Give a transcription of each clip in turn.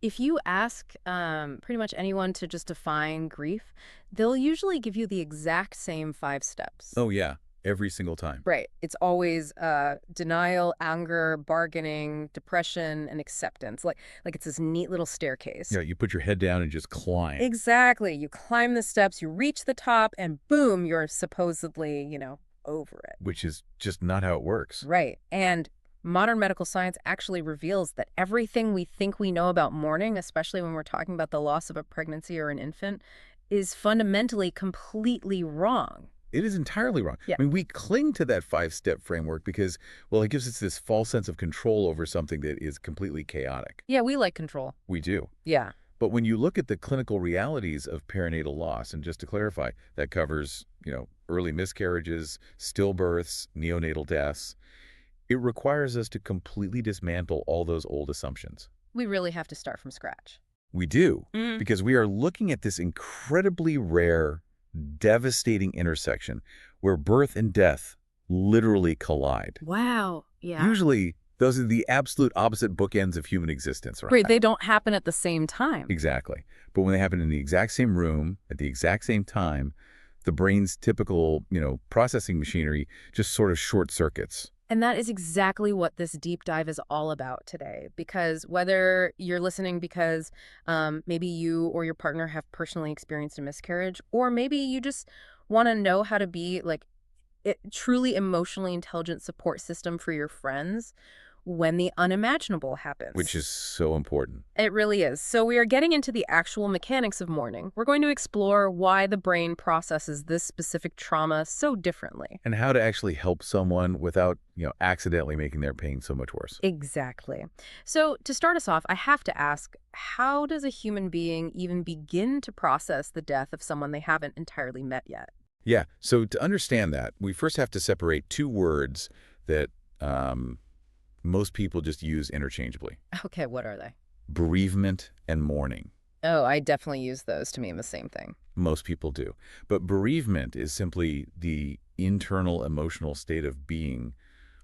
If you ask pretty much anyone to just define grief, they'll usually give you the exact same 5 steps. Oh, yeah. Every single time. Right. It's always denial, anger, bargaining, depression, and acceptance. Like it's this neat little staircase. Yeah, you put your head down and just climb, Exactly. You climb the steps, you reach the top, and boom, you're supposedly, over it. which is just not how it works. Right. And modern medical science actually reveals that everything we think we know about mourning, especially when we're talking about the loss of a pregnancy or an infant, is fundamentally completely wrong. It is entirely wrong. Yeah. I mean, we cling to that 5-step framework because, well, it gives us this false sense of control over something that is completely chaotic. Yeah, we like control. We do. Yeah. But when you look at the clinical realities of perinatal loss, and just to clarify, that covers, early miscarriages, stillbirths, neonatal deaths, it requires us to completely dismantle all those old assumptions. We really have to start from scratch. We do, Mm. because we are looking at this incredibly rare, devastating intersection where birth and death literally collide. Wow. Yeah. Usually, those are the absolute opposite bookends of human existence, right? Right. They don't happen at the same time. Exactly. But when they happen in the exact same room, at the exact same time, the brain's typical, processing machinery just sort of short circuits. And that is exactly what this deep dive is all about today. Because whether you're listening because maybe you or your partner have personally experienced a miscarriage, or maybe you just want to know how to be like a truly emotionally intelligent support system for your friends when the unimaginable happens. Which is so important. It really is. So we are getting into the actual mechanics of mourning. We're going to explore why the brain processes this specific trauma so differently. And how to actually help someone without, accidentally making their pain so much worse. Exactly. So to start us off, I have to ask, how does a human being even begin to process the death of someone they haven't entirely met yet? Yeah. So to understand that, we first have to separate two words that most people just use interchangeably. Okay, what are they? Bereavement and mourning. Oh, I definitely use those to mean the same thing. Most people do. But bereavement is simply the internal emotional state of being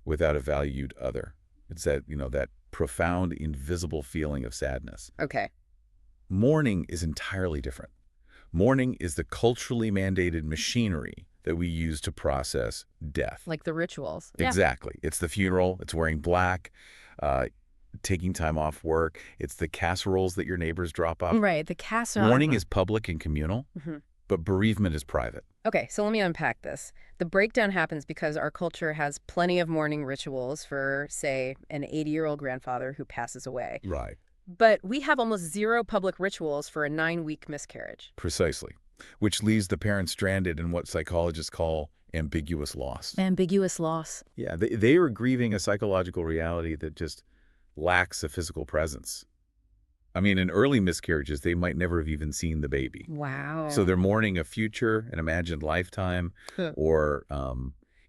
without a valued other. It's that, that profound, invisible feeling of sadness. Okay. Mourning is entirely different. Mourning is the culturally mandated machinery that we use to process death. Like the rituals. Yeah. Exactly. It's the funeral. It's wearing black, taking time off work. It's the casseroles that your neighbors drop off. Right, the casserole. Mourning is public and communal, Mhm. but bereavement is private. Okay, so let me unpack this. The breakdown happens because our culture has plenty of mourning rituals for, say, an 80-year-old grandfather who passes away. Right. But we have almost zero public rituals for a 9-week miscarriage. Precisely. Which leaves the parent stranded in what psychologists call ambiguous loss. Ambiguous loss. Yeah, they are grieving a psychological reality that just lacks a physical presence. I mean, in early miscarriages, they might never have even seen the baby. Wow. So they're mourning a future, an imagined lifetime, or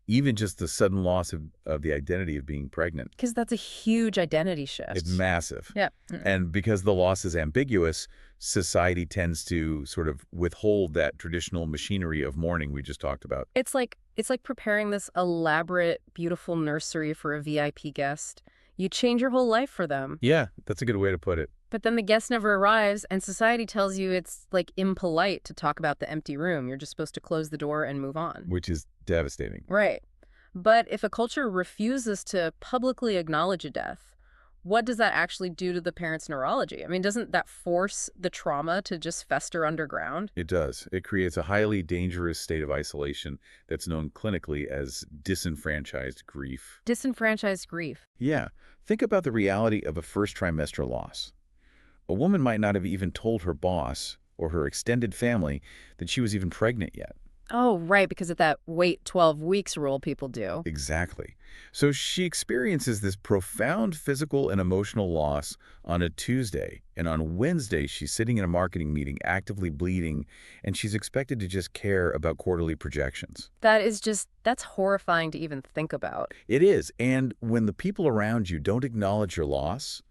even just the sudden loss of the identity of being pregnant. Because that's a huge identity shift. It's massive. Yeah. And because the loss is ambiguous, society tends to sort of withhold that traditional machinery of mourning we just talked about. It's like preparing this elaborate, beautiful nursery for a VIP guest. You change your whole life for them. Yeah, that's a good way to put it. But then the guest never arrives, and society tells you it's, like, impolite to talk about the empty room. You're just supposed to close the door and move on. Which is devastating. Right. But if a culture refuses to publicly acknowledge a death, what does that actually do to the parent's neurology? I mean, doesn't that force the trauma to just fester underground? It does. It creates a highly dangerous state of isolation that's known clinically as disenfranchised grief. Disenfranchised grief. Yeah. Think about the reality of a first trimester loss. A woman might not have even told her boss or her extended family that she was even pregnant yet. Oh, right, because of that wait 12 weeks rule people do. Exactly. So she experiences this profound physical and emotional loss on a Tuesday, and on Wednesday she's sitting in a marketing meeting actively bleeding, and she's expected to just care about quarterly projections. That's horrifying to even think about. It is, and when the people around you don't acknowledge your loss,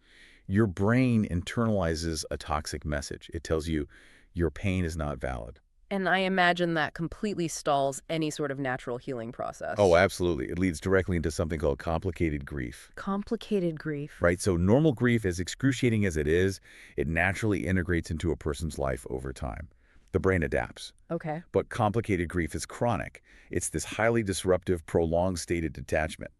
your brain internalizes a toxic message. It tells you your pain is not valid. And I imagine that completely stalls any sort of natural healing Oh, process. absolutely. It leads directly into something called complicated grief, Complicated grief. right? So normal grief, as excruciating as it is, it naturally integrates into a person's life over time. The brain adapts. Okay. But complicated grief is chronic. It's this highly disruptive, prolonged state of detachment.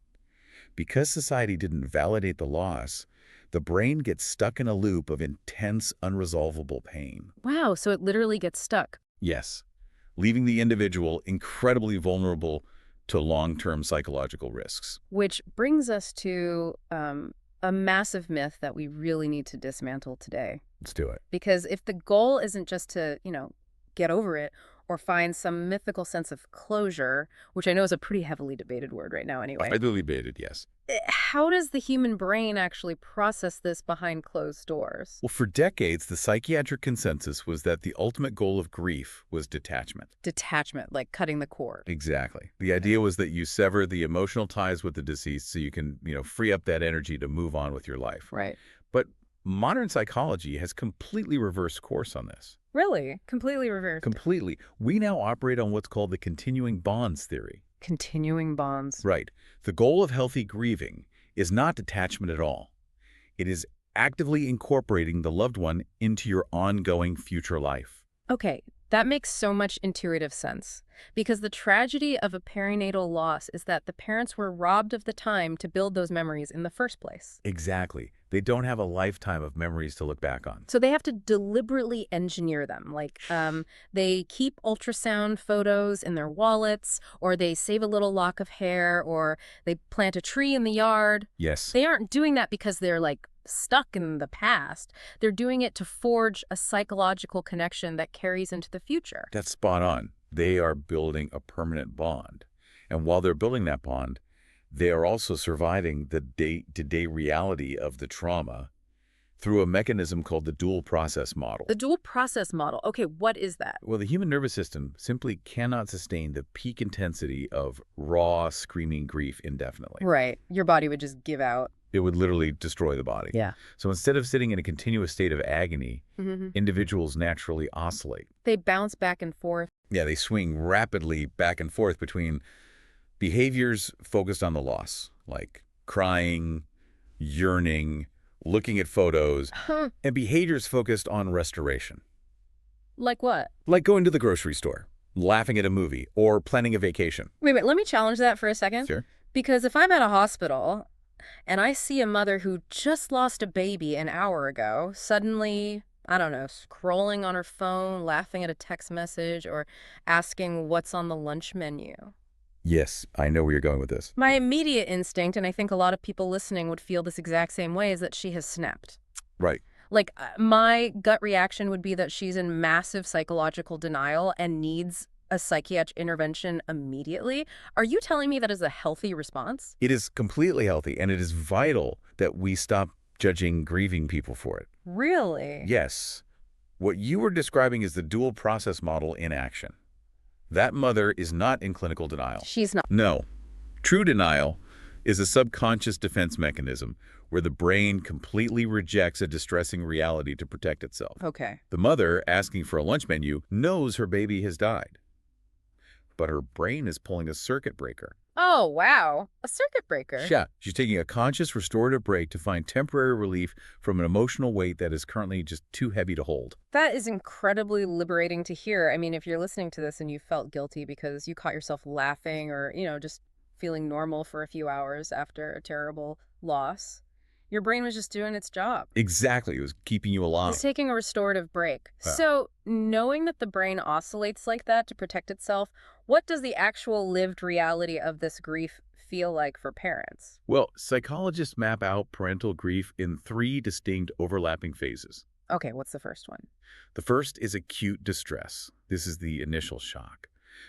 Because society didn't validate the loss, the brain gets stuck in a loop of intense, unresolvable pain. Wow, so it literally gets stuck. Yes, leaving the individual incredibly vulnerable to long-term psychological risks. Which brings us to a massive myth that we really need to dismantle today. Let's do it. Because if the goal isn't just to, get over it or find some mythical sense of closure, which I know is a pretty heavily debated word right now anyway, Widely debated, yes. how does the human brain actually process this behind closed doors? Well, for decades, the psychiatric consensus was that the ultimate goal of grief was detachment. Detachment, like cutting the cord. Exactly. The idea was that you sever the emotional ties with the deceased so you can, free up that energy to move on with your life. Right. But modern psychology has completely reversed course on this. Really? Completely reversed. Completely. We now operate on what's called the continuing bonds theory. Continuing bonds. Right. The goal of healthy grieving is not detachment at all. It is actively incorporating the loved one into your ongoing future life. Okay, that makes so much intuitive sense. Because the tragedy of a perinatal loss is that the parents were robbed of the time to build those memories in the first place. Exactly. They don't have a lifetime of memories to look back on. So they have to deliberately engineer them. Like, they keep ultrasound photos in their wallets, or they save a little lock of hair, or they plant a tree in the yard. Yes. They aren't doing that because they're, like, stuck in the past. They're doing it to forge a psychological connection that carries into the future. That's spot on. They are building a permanent bond. And while they're building that bond, they are also surviving the day-to-day reality of the trauma through a mechanism called the dual process model. The dual process model. Okay, what is that? Well, the human nervous system simply cannot sustain the peak intensity of raw, screaming grief indefinitely. Right. Your body would just give out. It would literally destroy the body. Yeah. So instead of sitting in a continuous state of agony, Hmm. individuals naturally oscillate. They bounce back and forth. Yeah, they swing rapidly back and forth between behaviors focused on the loss, like crying, yearning, looking at photos, Huh. and behaviors focused on restoration, Like what? like going to the grocery store, laughing at a movie, or planning a vacation. Wait, let me challenge that for a second. Sure. Because if I'm at a hospital and I see a mother who just lost a baby an hour ago, suddenly, I don't know, scrolling on her phone, laughing at a text message, or asking what's on the lunch menu. Yes, I know where you're going with this. My immediate instinct, and I think a lot of people listening would feel this exact same way, is that she has snapped. Right. Like, my gut reaction would be that she's in massive psychological denial and needs a psychiatric intervention immediately. Are you telling me that is a healthy response? It is completely healthy, and it is vital that we stop judging grieving people for it. Really? Yes. What you were describing is the dual process model in action. That mother is not in clinical denial. She's not. No. True denial is a subconscious defense mechanism where the brain completely rejects a distressing reality to protect itself. Okay. The mother, asking for a lunch menu, knows her baby has died. But her brain is pulling a circuit breaker. Oh, wow. A circuit breaker. Yeah, she's taking a conscious restorative break to find temporary relief from an emotional weight that is currently just too heavy to hold. That is incredibly liberating to hear. I mean, if you're listening to this and you felt guilty because you caught yourself laughing or, just feeling normal for a few hours after a terrible loss, your brain was just doing its job. Exactly. It was keeping you alive. It's taking a restorative break. Yeah. So, knowing that the brain oscillates like that to protect itself, what does the actual lived reality of this grief feel like for parents? Well, psychologists map out parental grief in 3 distinct overlapping phases. Okay, what's the first one? The first is acute distress. This is the initial shock.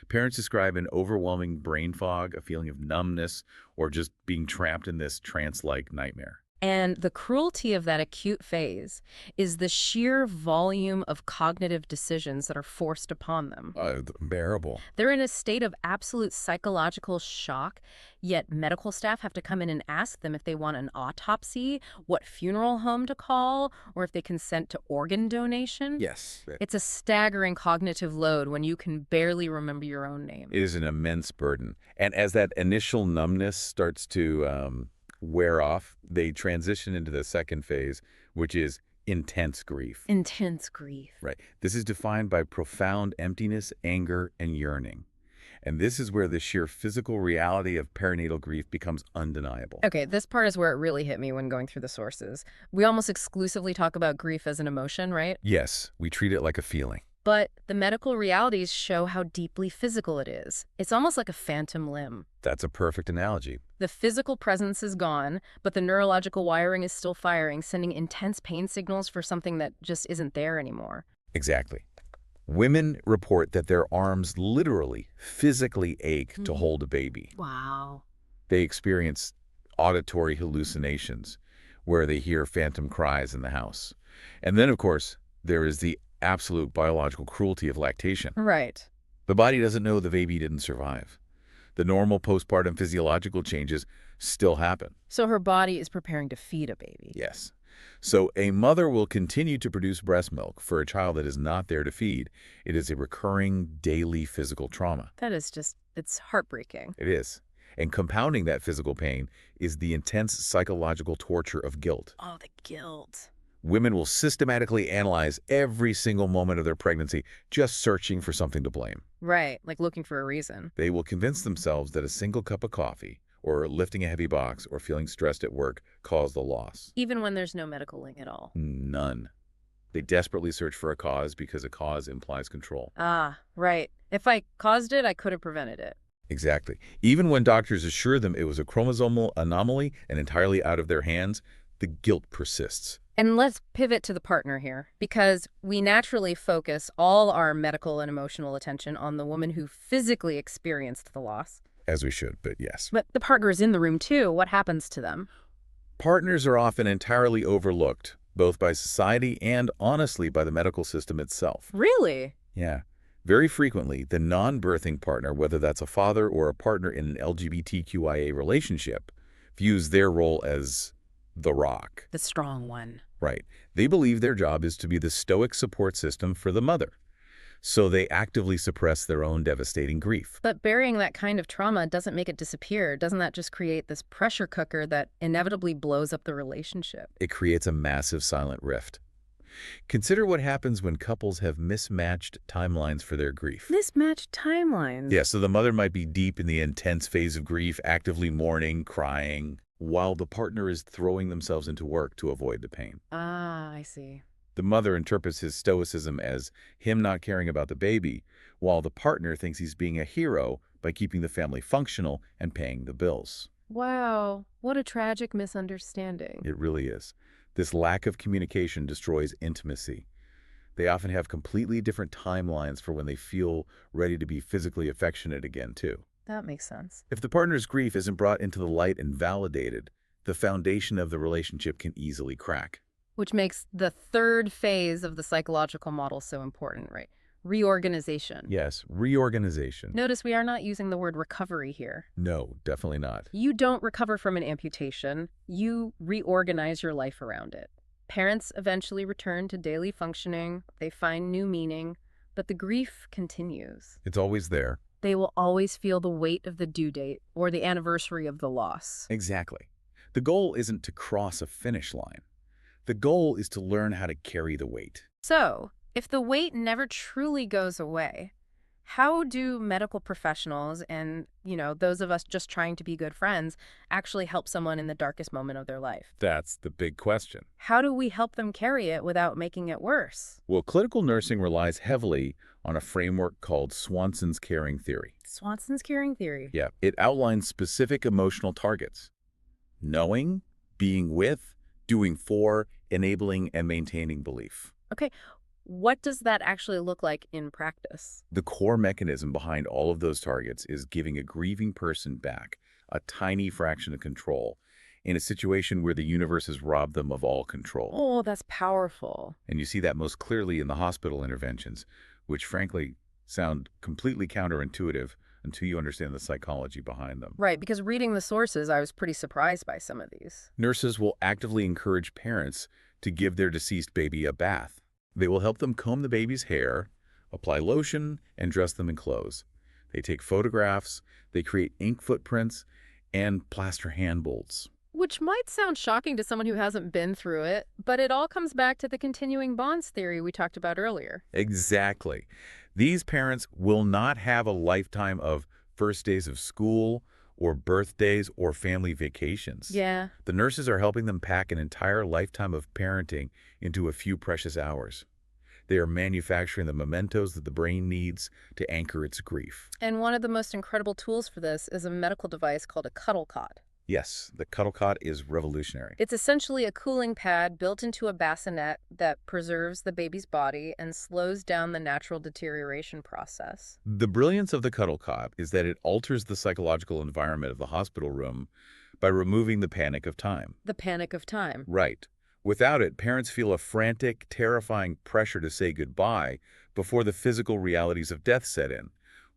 Parents describe an overwhelming brain fog, a feeling of numbness, or just being trapped in this trance-like nightmare. And the cruelty of that acute phase is the sheer volume of cognitive decisions that are forced upon them. Unbearable. They're in a state of absolute psychological shock, yet medical staff have to come in and ask them if they want an autopsy, what funeral home to call, or if they consent to organ donation. Yes. It's a staggering cognitive load when you can barely remember your own name. It is an immense burden. And as that initial numbness starts to wear off, they transition into the second phase, which is intense grief. Intense grief. Right. This is defined by profound emptiness, anger, and yearning. And this is where the sheer physical reality of perinatal grief becomes undeniable. Okay, this part is where it really hit me when going through the sources. We almost exclusively talk about grief as an emotion, right? Yes, we treat it like a feeling. But the medical realities show how deeply physical it is. It's almost like a phantom limb. That's a perfect analogy. The physical presence is gone, but the neurological wiring is still firing, sending intense pain signals for something that just isn't there anymore. Exactly. Women report that their arms literally, physically ache to hold a baby. Wow. They experience auditory hallucinations where they hear phantom cries in the house. And then, of course, there is the absolute biological cruelty of lactation. Right. The body doesn't know the baby didn't survive. The normal postpartum physiological changes still happen. So her body is preparing to feed a baby. Yes. So a mother will continue to produce breast milk for a child that is not there to feed. It is a recurring daily physical trauma. That is just, it's heartbreaking. It is. And compounding that physical pain is the intense psychological torture of guilt. Oh, the guilt. Women will systematically analyze every single moment of their pregnancy, just searching for something to blame. Right, like looking for a reason. They will convince themselves that a single cup of coffee, or lifting a heavy box, or feeling stressed at work caused the loss. Even when there's no medical link at all. None. They desperately search for a cause because a cause implies control. Ah, right. If I caused it, I could have prevented it. Exactly. Even when doctors assure them it was a chromosomal anomaly and entirely out of their hands, the guilt persists. And let's pivot to the partner here, because we naturally focus all our medical and emotional attention on the woman who physically experienced the loss. As we should, but yes. But the partner is in the room too. What happens to them? Partners are often entirely overlooked, both by society and, honestly, by the medical system itself. Really? Yeah. Very frequently, the non-birthing partner, whether that's a father or a partner in an LGBTQIA relationship, views their role as the rock. The strong one. Right. They believe their job is to be the stoic support system for the mother. So they actively suppress their own devastating grief. But burying that kind of trauma doesn't make it disappear. Doesn't that just create this pressure cooker that inevitably blows up the relationship? It creates a massive silent rift. Consider what happens when couples have mismatched timelines for their grief. Mismatched timelines. Yeah, so the mother might be deep in the intense phase of grief, actively mourning, crying, while the partner is throwing themselves into work to avoid the pain. Ah, I see. The mother interprets his stoicism as him not caring about the baby, while the partner thinks he's being a hero by keeping the family functional and paying the bills. Wow, what a tragic misunderstanding. It really is. This lack of communication destroys intimacy. They often have completely different timelines for when they feel ready to be physically affectionate again, too. That makes sense. If the partner's grief isn't brought into the light and validated, the foundation of the relationship can easily crack. Which makes the third phase of the psychological model so important, right? Reorganization. Yes, reorganization. Notice we are not using the word recovery here. No, definitely not. You don't recover from an amputation. You reorganize your life around it. Parents eventually return to daily functioning. They find new meaning, but the grief continues. It's always there. They will always feel the weight of the due date or the anniversary of the loss. Exactly. The goal isn't to cross a finish line. The goal is to learn how to carry the weight. So, if the weight never truly goes away, how do medical professionals and, those of us just trying to be good friends actually help someone in the darkest moment of their life? That's the big question. How do we help them carry it without making it worse? Well, clinical nursing relies heavily on a framework called Swanson's caring theory. Swanson's caring theory. Yeah, it outlines specific emotional targets. Knowing, being with, doing for, enabling, and maintaining belief. Okay, what does that actually look like in practice? The core mechanism behind all of those targets is giving a grieving person back a tiny fraction of control in a situation where the universe has robbed them of all control. Oh, that's powerful. And you see that most clearly in the hospital interventions, which frankly sound completely counterintuitive until you understand the psychology behind them. Right, because reading the sources, I was pretty surprised by some of these. Nurses will actively encourage parents to give their deceased baby a bath. They will help them comb the baby's hair, apply lotion, and dress them in clothes. They take photographs, they create ink footprints, and plaster hand bolts. Which might sound shocking to someone who hasn't been through it, but it all comes back to the continuing bonds theory we talked about earlier. Exactly. These parents will not have a lifetime of first days of school or birthdays or family vacations. Yeah. The nurses are helping them pack an entire lifetime of parenting into a few precious hours. They are manufacturing the mementos that the brain needs to anchor its grief. And one of the most incredible tools for this is a medical device called a cuddle cot. Yes, the cuddle cot is revolutionary. It's essentially a cooling pad built into a bassinet that preserves the baby's body and slows down the natural deterioration process. The brilliance of the cuddle cot is that it alters the psychological environment of the hospital room by removing the panic of time. The panic of time. Right. Without it, parents feel a frantic, terrifying pressure to say goodbye before the physical realities of death set in,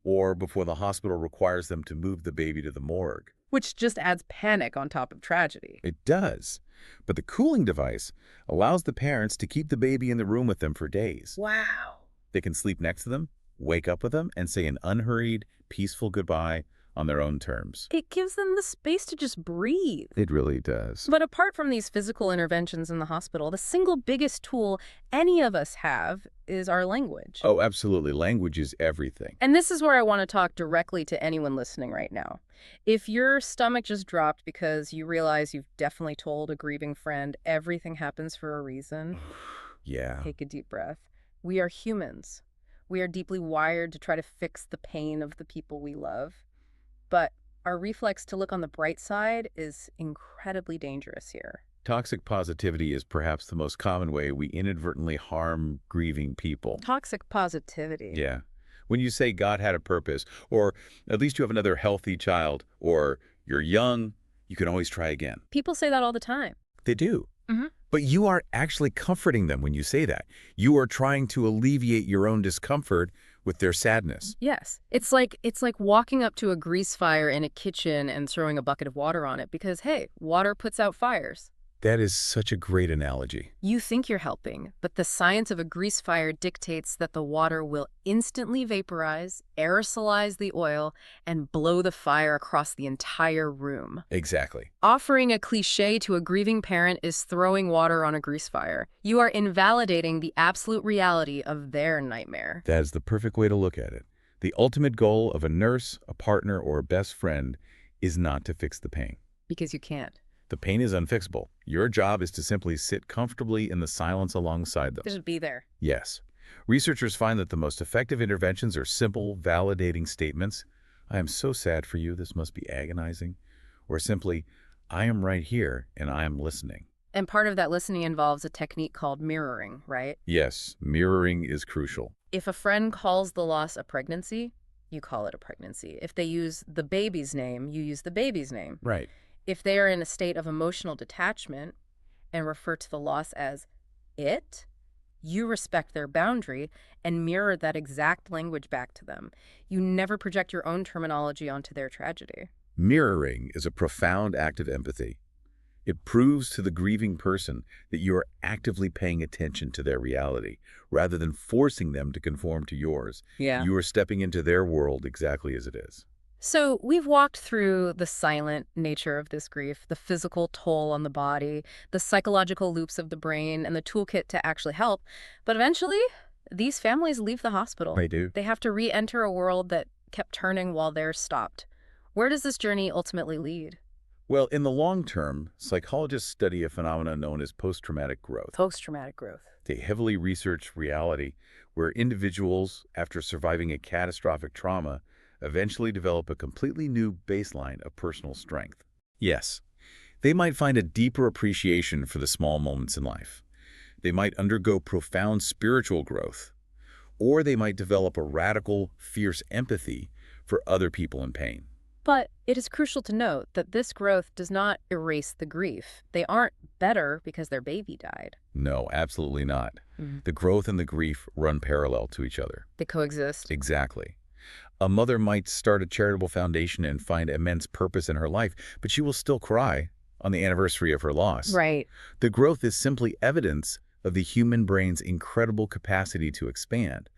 or before the hospital requires them to move the baby to the morgue. Which just adds panic on top of tragedy. It does. But the cooling device allows the parents to keep the baby in the room with them for days. Wow. They can sleep next to them, wake up with them, and say an unhurried, peaceful goodbye on their own terms. It gives them the space to just breathe. It really does. But apart from these physical interventions in the hospital, the single biggest tool any of us have is our language. Oh, absolutely. Language is everything. And this is where I want to talk directly to anyone listening right now. If your stomach just dropped because you realize you've definitely told a grieving friend everything happens for a reason, Yeah. take a deep breath. We are humans. We are deeply wired to try to fix the pain of the people we love. But our reflex to look on the bright side is incredibly dangerous here. Toxic positivity is perhaps the most common way we inadvertently harm grieving people. Toxic positivity. Yeah. When you say God had a purpose, or at least you have another healthy child, or you're young, you can always try again. People say that all the time. They do. Mhm. But you are actually comforting them when you say that. You are trying to alleviate your own discomfort with their sadness. Yes. It's like walking up to a grease fire in a kitchen and throwing a bucket of water on it because, hey, water puts out fires. That is such a great analogy. You think you're helping, but the science of a grease fire dictates that the water will instantly vaporize, aerosolize the oil, and blow the fire across the entire room. Exactly. Offering a cliche to a grieving parent is throwing water on a grease fire. You are invalidating the absolute reality of their nightmare. That is the perfect way to look at it. The ultimate goal of a nurse, a partner, or a best friend is not to fix the pain. Because you can't. The pain is unfixable. Your job is to simply sit comfortably in the silence alongside them. Just be there. Yes. Researchers find that the most effective interventions are simple, validating statements. I am so sad for you, this must be agonizing. Or simply, I am right here and I am listening. And part of that listening involves a technique called mirroring, right? Yes, mirroring is crucial. If a friend calls the loss a pregnancy, you call it a pregnancy. If they use the baby's name, you use the baby's name. Right. If they are in a state of emotional detachment and refer to the loss as it, you respect their boundary and mirror that exact language back to them. You never project your own terminology onto their tragedy. Mirroring is a profound act of empathy. It proves to the grieving person that you are actively paying attention to their reality, rather than forcing them to conform to yours. Yeah. You are stepping into their world exactly as it is. So we've walked through the silent nature of this grief, the physical toll on the body, the psychological loops of the brain, and the toolkit to actually help. But eventually, these families leave the hospital. They do. They have to re-enter a world that kept turning while theirs stopped. Where does this journey ultimately lead? Well, in the long term, psychologists study a phenomenon known as post-traumatic growth. Post-traumatic growth. They heavily research reality where individuals, after surviving a catastrophic trauma, eventually develop a completely new baseline of personal strength. Yes, they might find a deeper appreciation for the small moments in life. They might undergo profound spiritual growth, or they might develop a radical, fierce empathy for other people in pain. But it is crucial to note that this growth does not erase the grief. They aren't better because their baby died. No, absolutely not. Mhm. The growth and the grief run parallel to each other. They coexist. Exactly. A mother might start a charitable foundation and find immense purpose in her life, but she will still cry on the anniversary of her loss. Right. The growth is simply evidence of the human brain's incredible capacity to expand.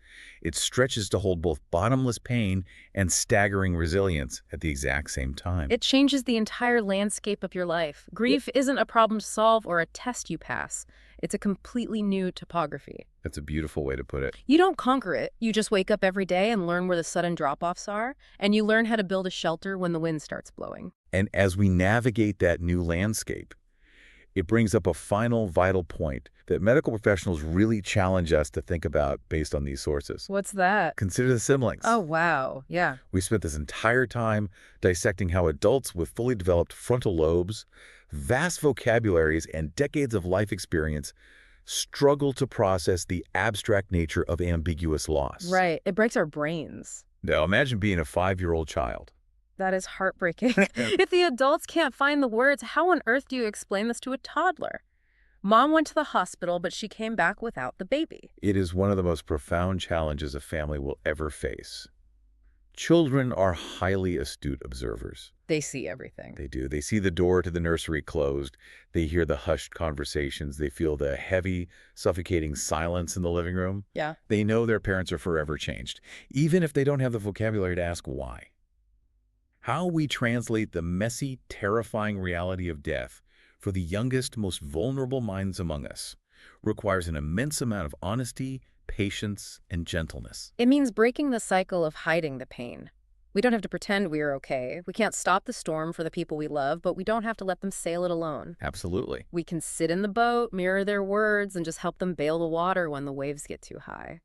It stretches to hold both bottomless pain and staggering resilience at the exact same time. It changes the entire landscape of your life. Grief isn't a problem to solve or a test you pass. It's a completely new topography. That's a beautiful way to put it. You don't conquer it. You just wake up every day and learn where the sudden drop-offs are, and you learn how to build a shelter when the wind starts blowing. And as we navigate that new landscape, it brings up a final vital point that medical professionals really challenge us to think about based on these sources. What's that? Consider the siblings. Oh, wow. Yeah. We spent this entire time dissecting how adults with fully developed frontal lobes, vast vocabularies, and decades of life experience struggle to process the abstract nature of ambiguous loss. Right. It breaks our brains. Now, imagine being a 5-year-old child. That is heartbreaking. If the adults can't find the words, how on earth do you explain this to a toddler? Mom went to the hospital, but she came back without the baby. It is one of the most profound challenges a family will ever face. Children are highly astute observers. They see everything. They do. They see the door to the nursery closed. They hear the hushed conversations. They feel the heavy, suffocating silence in the living room. Yeah. They know their parents are forever changed, even if they don't have the vocabulary to ask why. How we translate the messy, terrifying reality of death for the youngest, most vulnerable minds among us requires an immense amount of honesty, patience, and gentleness. It means breaking the cycle of hiding the pain. We don't have to pretend we're okay. We can't stop the storm for the people we love, but we don't have to let them sail it alone. Absolutely. We can sit in the boat, mirror their words, and just help them bail the water when the waves get too high.